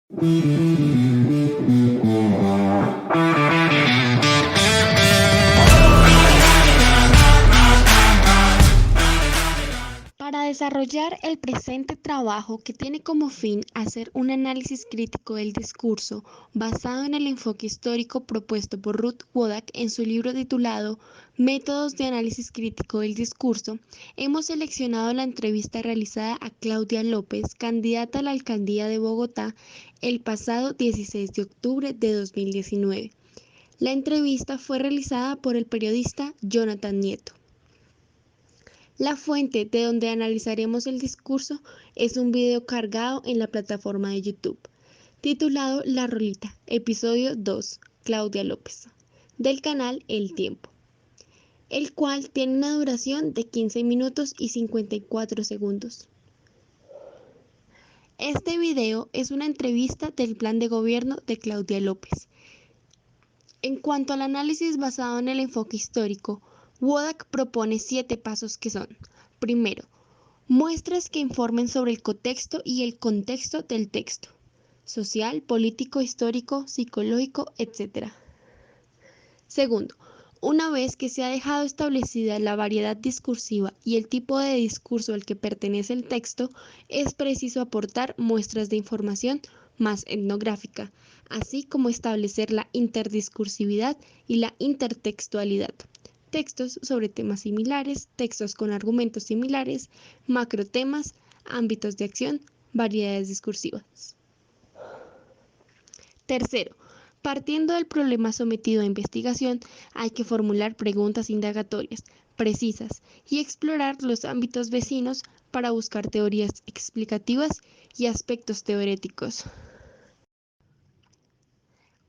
Para desarrollar el presente trabajo, que tiene como fin hacer un análisis crítico del discurso basado en el enfoque histórico propuesto por Ruth Wodak en su libro titulado Métodos de análisis crítico del discurso, hemos seleccionado la entrevista realizada a Claudia López, candidata a la alcaldía de Bogotá, el pasado 16 de octubre de 2019. La entrevista fue realizada por el periodista Jonathan Nieto. La fuente de donde analizaremos el discurso es un video cargado en la plataforma de YouTube, titulado La Rolita, episodio 2, Claudia López, del canal El Tiempo, el cual tiene una duración de 15 minutos y 54 segundos. Este video es una entrevista del plan de gobierno de Claudia López. En cuanto al análisis basado en el enfoque histórico, Wodak propone 7 pasos que son: primero, muestras que informen sobre el contexto y el contexto del texto, social, político, histórico, psicológico, etc. Segundo, una vez que se ha dejado establecida la variedad discursiva y el tipo de discurso al que pertenece el texto, es preciso aportar muestras de información más etnográfica, así como establecer la interdiscursividad y la intertextualidad. Textos sobre temas similares, textos con argumentos similares, macrotemas, ámbitos de acción, variedades discursivas. Tercero, partiendo del problema sometido a investigación, hay que formular preguntas indagatorias, precisas, y explorar los ámbitos vecinos para buscar teorías explicativas y aspectos teoréticos.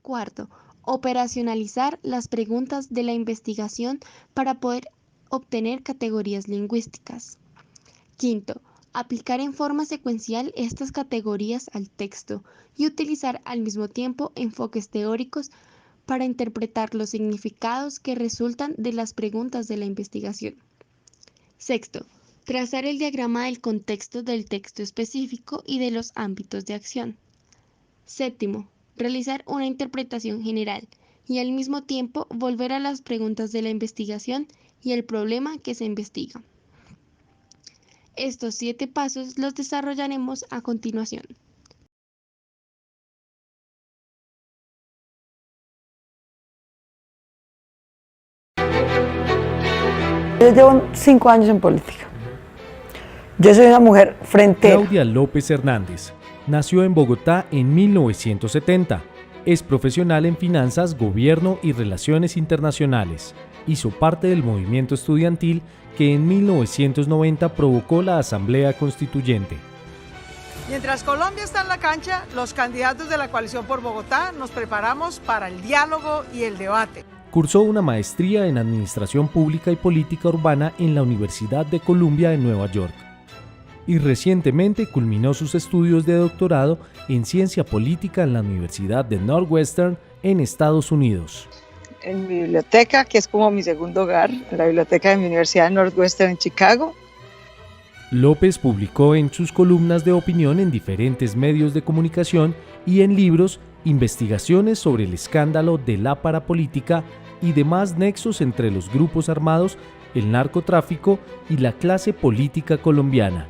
Cuarto, operacionalizar las preguntas de la investigación para poder obtener categorías lingüísticas. Quinto, aplicar en forma secuencial estas categorías al texto y utilizar al mismo tiempo enfoques teóricos para interpretar los significados que resultan de las preguntas de la investigación. Sexto, trazar el diagrama del contexto del texto específico y de los ámbitos de acción. Séptimo, realizar una interpretación general y al mismo tiempo volver a las preguntas de la investigación y el problema que se investiga. Estos 7 pasos los desarrollaremos a continuación. Yo llevo 5 años en política. Yo soy una mujer frentera. Claudia López Hernández nació en Bogotá en 1970. Es profesional en finanzas, gobierno y relaciones internacionales. Hizo parte del movimiento estudiantil que en 1990 provocó la Asamblea Constituyente. Mientras Colombia está en la cancha, los candidatos de la coalición por Bogotá nos preparamos para el diálogo y el debate. Cursó una maestría en Administración Pública y Política Urbana en la Universidad de Columbia en Nueva York. Y recientemente culminó sus estudios de doctorado en Ciencia Política en la Universidad de Northwestern en Estados Unidos. En mi biblioteca, que es como mi segundo hogar, la biblioteca de mi Universidad de Northwestern en Chicago. López publicó en sus columnas de opinión en diferentes medios de comunicación y en libros investigaciones sobre el escándalo de la parapolítica y demás nexos entre los grupos armados, el narcotráfico y la clase política colombiana.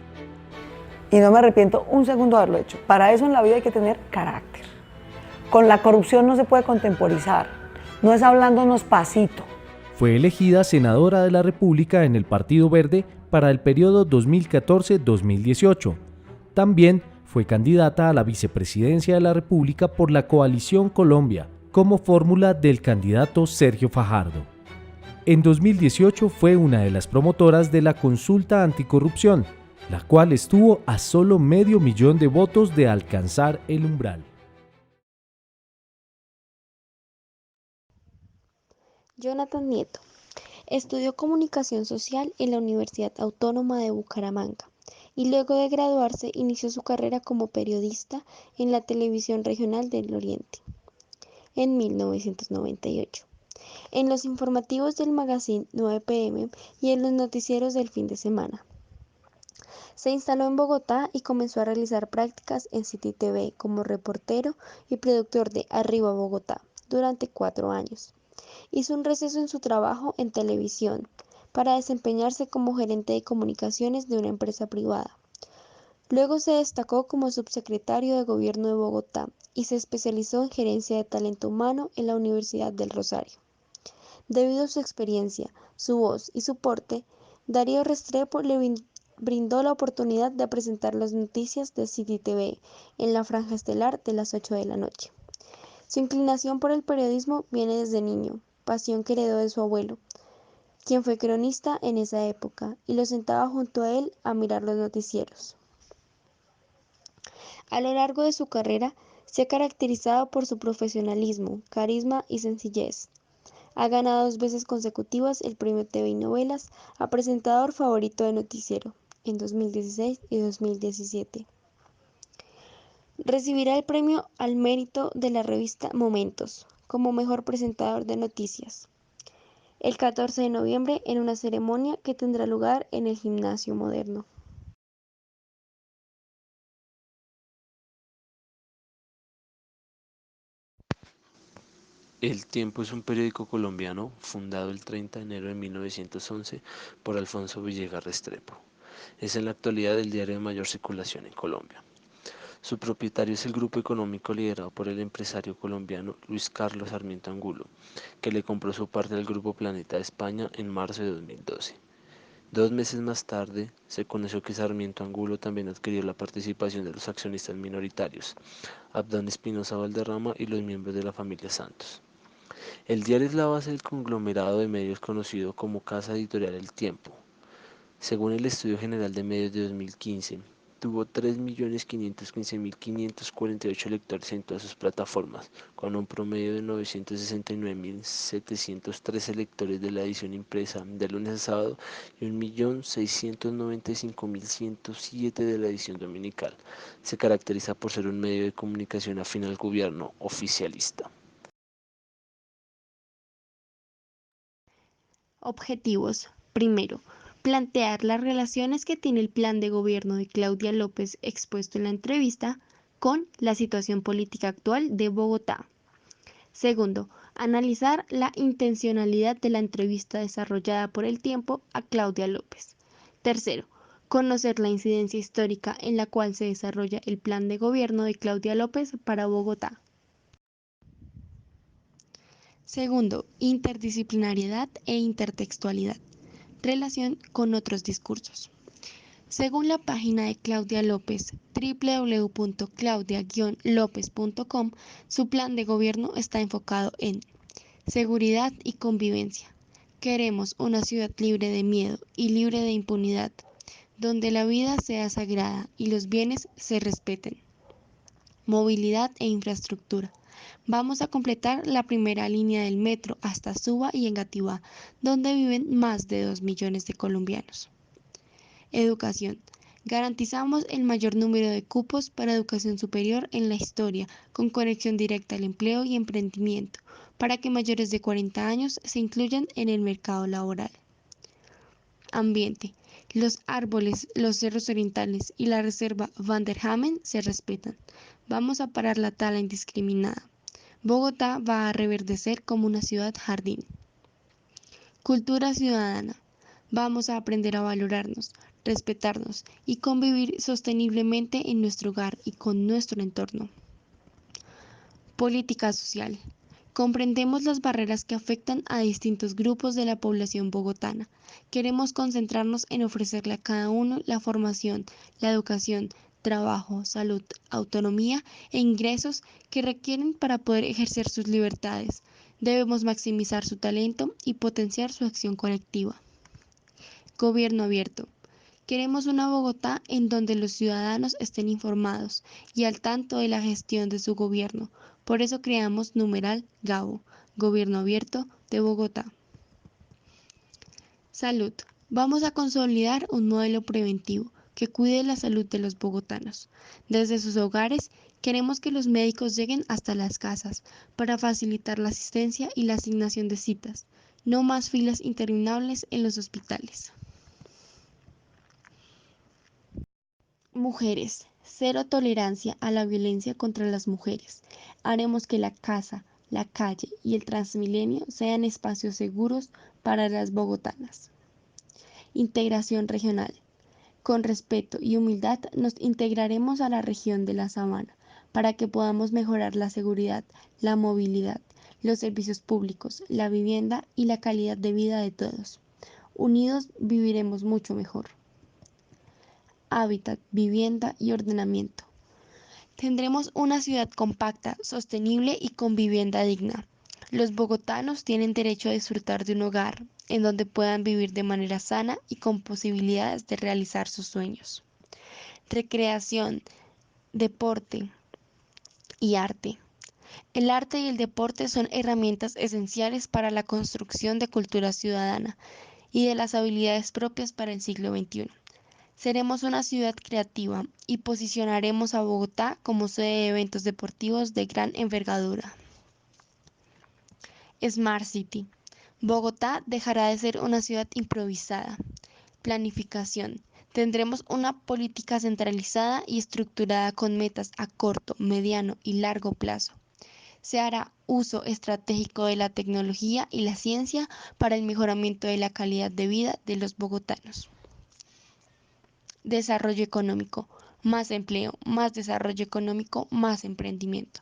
Y no me arrepiento un segundo de haberlo hecho. Para eso en la vida hay que tener carácter. Con la corrupción no se puede contemporizar. No es hablándonos pasito. Fue elegida senadora de la República en el Partido Verde para el periodo 2014-2018. También fue candidata a la vicepresidencia de la República por la Coalición Colombia, como fórmula del candidato Sergio Fajardo. En 2018 fue una de las promotoras de la consulta anticorrupción, la cual estuvo a solo 500.000 de votos de alcanzar el umbral. Jonathan Nieto estudió Comunicación Social en la Universidad Autónoma de Bucaramanga y luego de graduarse inició su carrera como periodista en la Televisión Regional del Oriente en 1998, en los informativos del magazine 9 PM y en los noticieros del fin de semana. Se instaló en Bogotá y comenzó a realizar prácticas en City TV como reportero y productor de Arriba Bogotá durante 4 años. Hizo un receso en su trabajo en televisión para desempeñarse como gerente de comunicaciones de una empresa privada. Luego se destacó como subsecretario de Gobierno de Bogotá y se especializó en gerencia de talento humano en la Universidad del Rosario. Debido a su experiencia, su voz y su porte, Darío Restrepo le brindó la oportunidad de presentar las noticias de City TV en la franja estelar de las 8 de la noche. Su inclinación por el periodismo viene desde niño, pasión que heredó de su abuelo, quien fue cronista en esa época y lo sentaba junto a él a mirar los noticieros. A lo largo de su carrera, se ha caracterizado por su profesionalismo, carisma y sencillez. Ha ganado 2 veces consecutivas el premio TV y Novelas a presentador favorito de noticiero, en 2016 y 2017. Recibirá el premio al mérito de la revista Momentos, como mejor presentador de noticias, el 14 de noviembre en una ceremonia que tendrá lugar en el Gimnasio Moderno. El Tiempo es un periódico colombiano fundado el 30 de enero de 1911 por Alfonso Villegas Restrepo. Es en la actualidad el diario de mayor circulación en Colombia. Su propietario es el grupo económico liderado por el empresario colombiano Luis Carlos Sarmiento Angulo, que le compró su parte del Grupo Planeta de España en marzo de 2012. 2 meses más tarde, se conoció que Sarmiento Angulo también adquirió la participación de los accionistas minoritarios, Abdán Espinosa Valderrama y los miembros de la familia Santos. El diario es la base del conglomerado de medios conocido como Casa Editorial El Tiempo. Según el Estudio General de Medios de 2015, tuvo 3.515.548 lectores en todas sus plataformas, con un promedio de 969.713 lectores de la edición impresa de lunes a sábado y 1.695.107 de la edición dominical. Se caracteriza por ser un medio de comunicación afín al gobierno oficialista. Objetivos. Primero, plantear las relaciones que tiene el plan de gobierno de Claudia López expuesto en la entrevista con la situación política actual de Bogotá. Segundo, analizar la intencionalidad de la entrevista desarrollada por El Tiempo a Claudia López. Tercero, conocer la incidencia histórica en la cual se desarrolla el plan de gobierno de Claudia López para Bogotá. Segundo, interdisciplinariedad e intertextualidad. Relación con otros discursos. Según la página de Claudia López, www.claudia-lopez.com, su plan de gobierno está enfocado en seguridad y convivencia. Queremos una ciudad libre de miedo y libre de impunidad, donde la vida sea sagrada y los bienes se respeten. Movilidad e infraestructura. Vamos a completar la primera línea del metro hasta Suba y Engativá, donde viven más de 2 millones de colombianos. Educación. Garantizamos el mayor número de cupos para educación superior en la historia, con conexión directa al empleo y emprendimiento, para que mayores de 40 años se incluyan en el mercado laboral. Ambiente. Los árboles, los cerros orientales y la reserva Van der Hamen se respetan. Vamos a parar la tala indiscriminada. Bogotá va a reverdecer como una ciudad jardín. Cultura ciudadana. Vamos a aprender a valorarnos, respetarnos y convivir sosteniblemente en nuestro hogar y con nuestro entorno. Política social. Comprendemos las barreras que afectan a distintos grupos de la población bogotana. Queremos concentrarnos en ofrecerle a cada uno la formación, la educación, trabajo, salud, autonomía e ingresos que requieren para poder ejercer sus libertades. Debemos maximizar su talento y potenciar su acción colectiva. Gobierno abierto. Queremos una Bogotá en donde los ciudadanos estén informados y al tanto de la gestión de su gobierno. Por eso creamos numeral Gabo, Gobierno Abierto de Bogotá. Salud. Vamos a consolidar un modelo preventivo que cuide la salud de los bogotanos. Desde sus hogares, queremos que los médicos lleguen hasta las casas para facilitar la asistencia y la asignación de citas. No más filas interminables en los hospitales. Mujeres, cero tolerancia a la violencia contra las mujeres. Haremos que la casa, la calle y el Transmilenio sean espacios seguros para las bogotanas. Integración regional. Con respeto y humildad nos integraremos a la región de la Sabana para que podamos mejorar la seguridad, la movilidad, los servicios públicos, la vivienda y la calidad de vida de todos. Unidos viviremos mucho mejor. Hábitat, vivienda y ordenamiento. Tendremos una ciudad compacta, sostenible y con vivienda digna. Los bogotanos tienen derecho a disfrutar de un hogar en donde puedan vivir de manera sana y con posibilidades de realizar sus sueños. Recreación, deporte y arte. El arte y el deporte son herramientas esenciales para la construcción de cultura ciudadana y de las habilidades propias para el siglo XXI. Seremos una ciudad creativa y posicionaremos a Bogotá como sede de eventos deportivos de gran envergadura. Smart City. Bogotá dejará de ser una ciudad improvisada. Planificación. Tendremos una política centralizada y estructurada con metas a corto, mediano y largo plazo. Se hará uso estratégico de la tecnología y la ciencia para el mejoramiento de la calidad de vida de los bogotanos. Desarrollo económico. Más empleo, más desarrollo económico, más emprendimiento.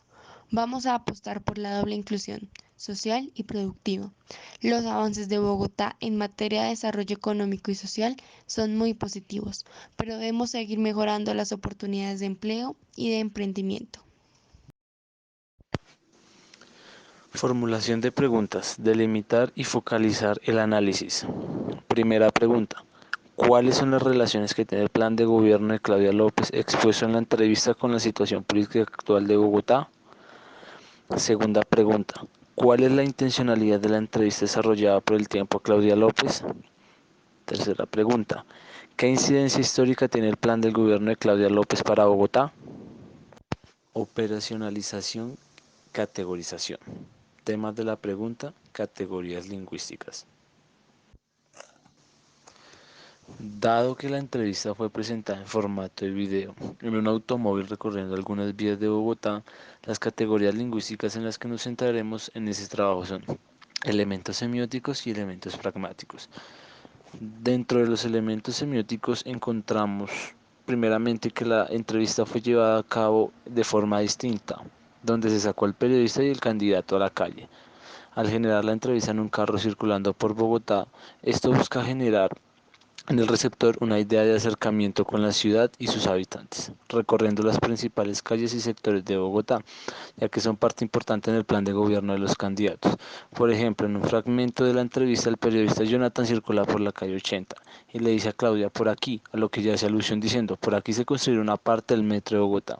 Vamos a apostar por la doble inclusión social y productiva. Los avances de Bogotá en materia de desarrollo económico y social son muy positivos, pero debemos seguir mejorando las oportunidades de empleo y de emprendimiento. Formulación de preguntas. Delimitar y focalizar el análisis. Primera pregunta. ¿Cuáles son las relaciones que tiene el plan de gobierno de Claudia López expuesto en la entrevista con la situación política actual de Bogotá? Segunda pregunta. ¿Cuál es la intencionalidad de la entrevista desarrollada por el tiempo a Claudia López? Tercera pregunta. ¿Qué incidencia histórica tiene el plan del gobierno de Claudia López para Bogotá? Operacionalización, categorización. Temas de la pregunta, categorías lingüísticas. Dado que la entrevista fue presentada en formato de video, en un automóvil recorriendo algunas vías de Bogotá, las categorías lingüísticas en las que nos centraremos en ese trabajo son elementos semióticos y elementos pragmáticos. Dentro de los elementos semióticos encontramos primeramente que la entrevista fue llevada a cabo de forma distinta, donde se sacó al periodista y el candidato a la calle. Al generar la entrevista en un carro circulando por Bogotá, esto busca generar en el receptor una idea de acercamiento con la ciudad y sus habitantes, recorriendo las principales calles y sectores de Bogotá, ya que son parte importante en el plan de gobierno de los candidatos. Por ejemplo, en un fragmento de la entrevista, el periodista Jonathan circula por la calle 80 y le dice a Claudia por aquí, a lo que ya hace alusión diciendo, por aquí se construirá una parte del metro de Bogotá.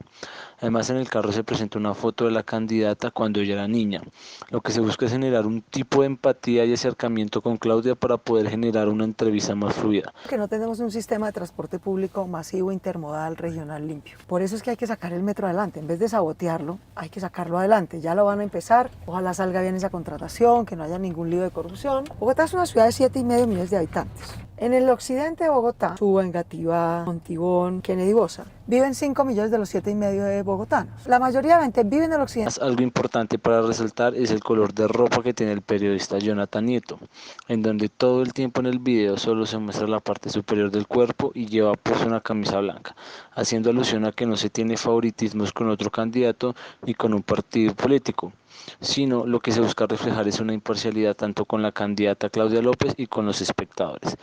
Además, en el carro se presenta una foto de la candidata cuando ella era niña. Lo que se busca es generar un tipo de empatía y acercamiento con Claudia para poder generar una entrevista más fluida. Que no tenemos un sistema de transporte público masivo, intermodal, regional, limpio. Por eso es que hay que sacar el metro adelante. En vez de sabotearlo, hay que sacarlo adelante. Ya lo van a empezar. Ojalá salga bien esa contratación, que no haya ningún lío de corrupción. Bogotá es una ciudad de 7,5 millones de habitantes. En el occidente de Bogotá, Suba, Engativá, Montibón, Kennedy Bosa, viven 5 millones de los 7,5 de bogotanos. La mayoría de gente vive en el occidente. Algo importante para resaltar es el color de ropa que tiene el periodista Jonathan Nieto, en donde todo el tiempo en el video solo se muestra la parte superior del cuerpo y lleva puesta una camisa blanca, haciendo alusión a que no se tiene favoritismos con otro candidato ni con un partido político, sino lo que se busca reflejar es una imparcialidad tanto con la candidata Claudia López y con los espectadores.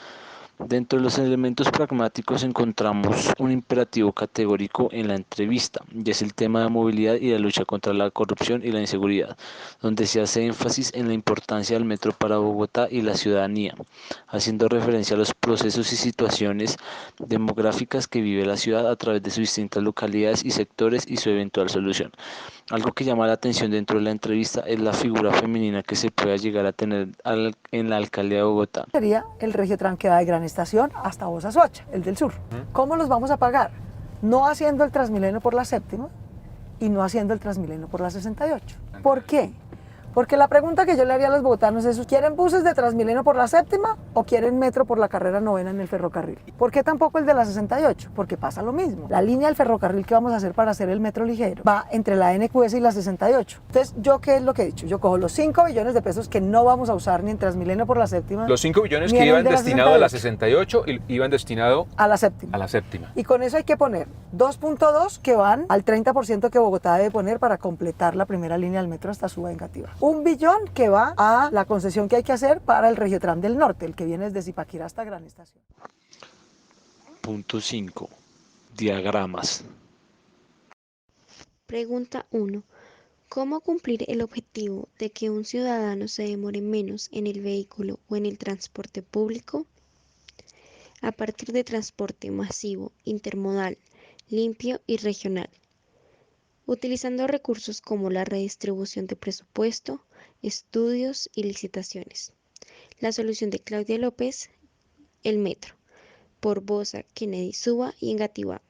Dentro de los elementos pragmáticos encontramos un imperativo categórico en la entrevista, y es el tema de movilidad y la lucha contra la corrupción y la inseguridad, donde se hace énfasis en la importancia del metro para Bogotá y la ciudadanía, haciendo referencia a los procesos y situaciones demográficas que vive la ciudad a través de sus distintas localidades y sectores y su eventual solución. Algo que llama la atención dentro de la entrevista es la figura femenina que se pueda llegar a tener en la alcaldía de Bogotá. Sería el Regiotran que va de Gran Estación hasta Bosa-Soacha, el del sur. ¿Cómo los vamos a pagar? No haciendo el Transmilenio por la séptima y no haciendo el Transmilenio por la 68. ¿Por qué? Porque la pregunta que yo le haría a los bogotanos es, ¿quieren buses de Transmilenio por la séptima o quieren metro por la carrera novena en el ferrocarril? ¿Por qué tampoco el de la 68? Porque pasa lo mismo. La línea del ferrocarril que vamos a hacer para hacer el metro ligero va entre la NQS y la 68. Entonces, ¿yo qué es lo que he dicho? Yo cojo los 5 billones de pesos que no vamos a usar ni en Transmilenio por la séptima. Los 5 billones que iban destinados a la 68 iban destinados a la séptima. A la séptima. Y con eso hay que poner 2.2 que van al 30% que Bogotá debe poner para completar la primera línea del metro hasta Suba, Engativá. 1 billón que va a la concesión que hay que hacer para el Regiotram del Norte, el que viene desde Zipaquirá hasta Gran Estación. Punto 5. Diagramas. Pregunta 1. ¿Cómo cumplir el objetivo de que un ciudadano se demore menos en el vehículo o en el transporte público? A partir de transporte masivo, intermodal, limpio y regional, utilizando recursos como la redistribución de presupuesto, estudios y licitaciones. La solución de Claudia López, el metro, por Bosa, Kennedy, Suba y Engativá.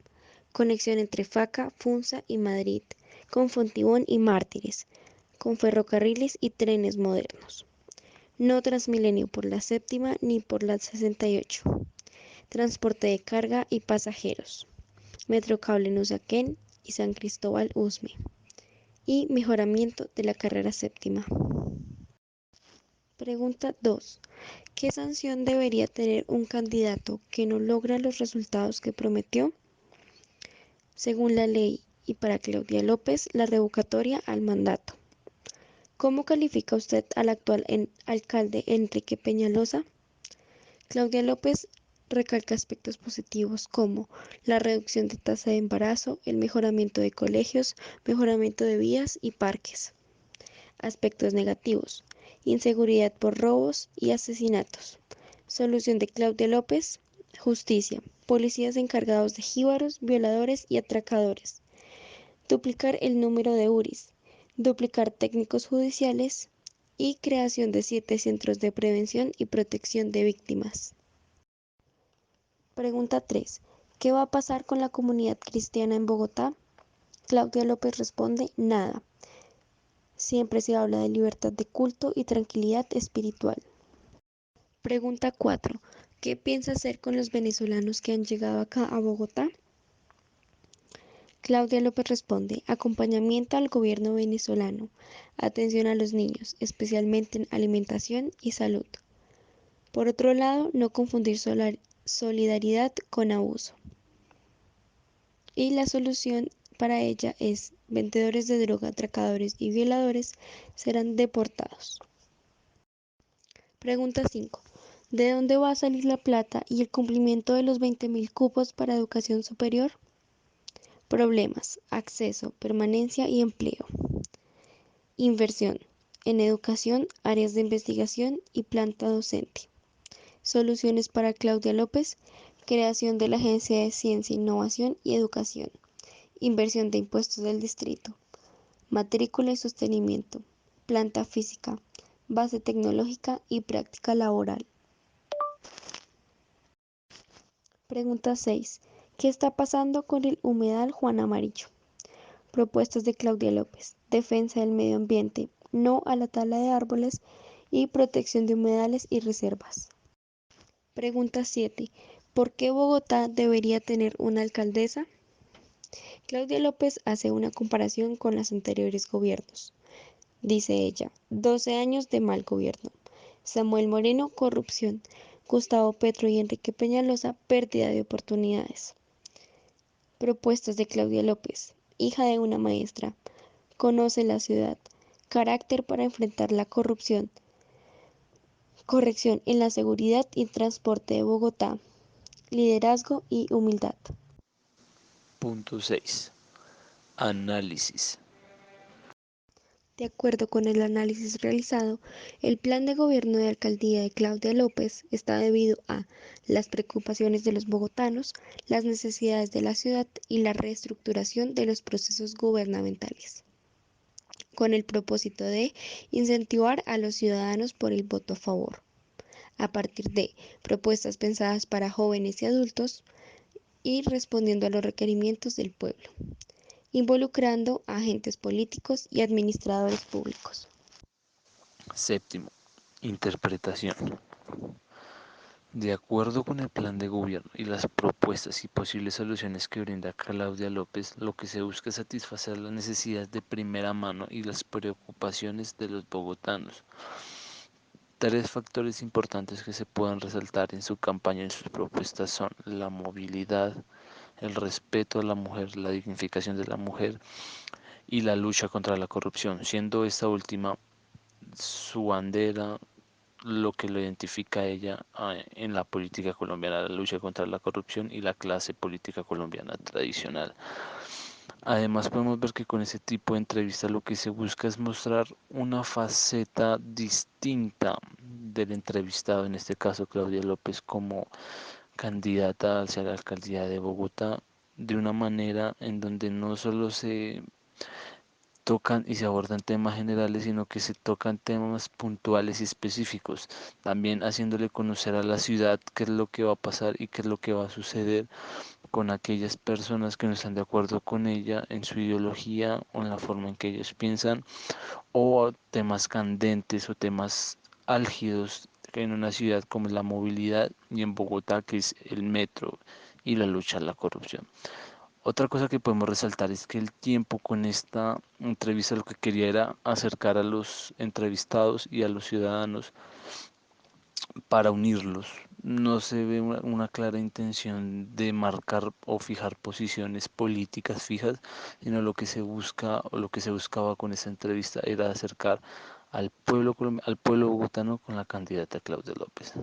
Conexión entre Faca, Funza y Madrid, con Fontibón y Mártires, con ferrocarriles y trenes modernos. No Transmilenio por la séptima ni por la 68. Transporte de carga y pasajeros. Metrocable en Usaquén y San Cristóbal Usme. Y mejoramiento de la carrera séptima. Pregunta 2. ¿Qué sanción debería tener un candidato que no logra los resultados que prometió? Según la ley y para Claudia López, la revocatoria al mandato. ¿Cómo califica usted al actual alcalde Enrique Peñalosa? Claudia López recalca aspectos positivos como la reducción de tasa de embarazo, el mejoramiento de colegios, mejoramiento de vías y parques. Aspectos negativos: inseguridad por robos y asesinatos. Solución de Claudia López: justicia, policías encargados de jíbaros, violadores y atracadores. Duplicar el número de URIs, duplicar técnicos judiciales y creación de 7 centros de prevención y protección de víctimas. Pregunta 3. ¿Qué va a pasar con la comunidad cristiana en Bogotá? Claudia López responde: nada. Siempre se habla de libertad de culto y tranquilidad espiritual. Pregunta 4. ¿Qué piensa hacer con los venezolanos que han llegado acá a Bogotá? Claudia López responde: acompañamiento al gobierno venezolano, atención a los niños, especialmente en alimentación y salud. Por otro lado, no confundir solidaridad con abuso. Y la solución para ella es: vendedores de droga, atracadores y violadores serán deportados. Pregunta 5. ¿De dónde va a salir la plata y el cumplimiento de los 20.000 cupos para educación superior? Problemas: acceso, permanencia y empleo. Inversión en educación, áreas de investigación y planta docente. Soluciones para Claudia López: creación de la Agencia de Ciencia, Innovación y Educación. Inversión de impuestos del distrito. Matrícula y sostenimiento. Planta física. Base tecnológica y práctica laboral. Pregunta 6. ¿Qué está pasando con el humedal Juan Amarillo? Propuestas de Claudia López: defensa del medio ambiente, no a la tala de árboles y protección de humedales y reservas. Pregunta 7. ¿Por qué Bogotá debería tener una alcaldesa? Claudia López hace una comparación con los anteriores gobiernos. Dice ella: 12 años de mal gobierno. Samuel Moreno: corrupción. Gustavo Petro y Enrique Peñalosa: pérdida de oportunidades. Propuestas de Claudia López: hija de una maestra, conoce la ciudad, carácter para enfrentar la corrupción, corrección en la seguridad y transporte de Bogotá, liderazgo y humildad. Punto 6. Análisis. De acuerdo con el análisis realizado, el plan de gobierno de alcaldía de Claudia López está debido a las preocupaciones de los bogotanos, las necesidades de la ciudad y la reestructuración de los procesos gubernamentales, con el propósito de incentivar a los ciudadanos por el voto a favor, a partir de propuestas pensadas para jóvenes y adultos y respondiendo a los requerimientos del pueblo, involucrando a agentes políticos y administradores públicos. Séptimo, interpretación. De acuerdo con el plan de gobierno y las propuestas y posibles soluciones que brinda Claudia López, lo que se busca es satisfacer las necesidades de primera mano y las preocupaciones de los bogotanos. Tres factores importantes que se puedan resaltar en su campaña y en sus propuestas son la movilidad, el respeto a la mujer, la dignificación de la mujer y la lucha contra la corrupción, siendo esta última su bandera, lo que lo identifica a ella en la política colombiana, la lucha contra la corrupción y la clase política colombiana tradicional. Además podemos ver que con ese tipo de entrevistas lo que se busca es mostrar una faceta distinta del entrevistado, en este caso Claudia López como candidata hacia la alcaldía de Bogotá, de una manera en donde no solo se tocan y se abordan temas generales, sino que se tocan temas puntuales y específicos, también haciéndole conocer a la ciudad qué es lo que va a pasar y qué es lo que va a suceder con aquellas personas que no están de acuerdo con ella en su ideología o en la forma en que ellos piensan, o temas candentes o temas álgidos en una ciudad como es la movilidad y en Bogotá que es el metro y la lucha a la corrupción. Otra cosa que podemos resaltar es que el tiempo con esta entrevista lo que quería era acercar a los entrevistados y a los ciudadanos para unirlos. No se ve una clara intención de marcar o fijar posiciones políticas fijas, sino lo que se busca o lo que se buscaba con esta entrevista era acercar al pueblo bogotano con la candidata Claudia López.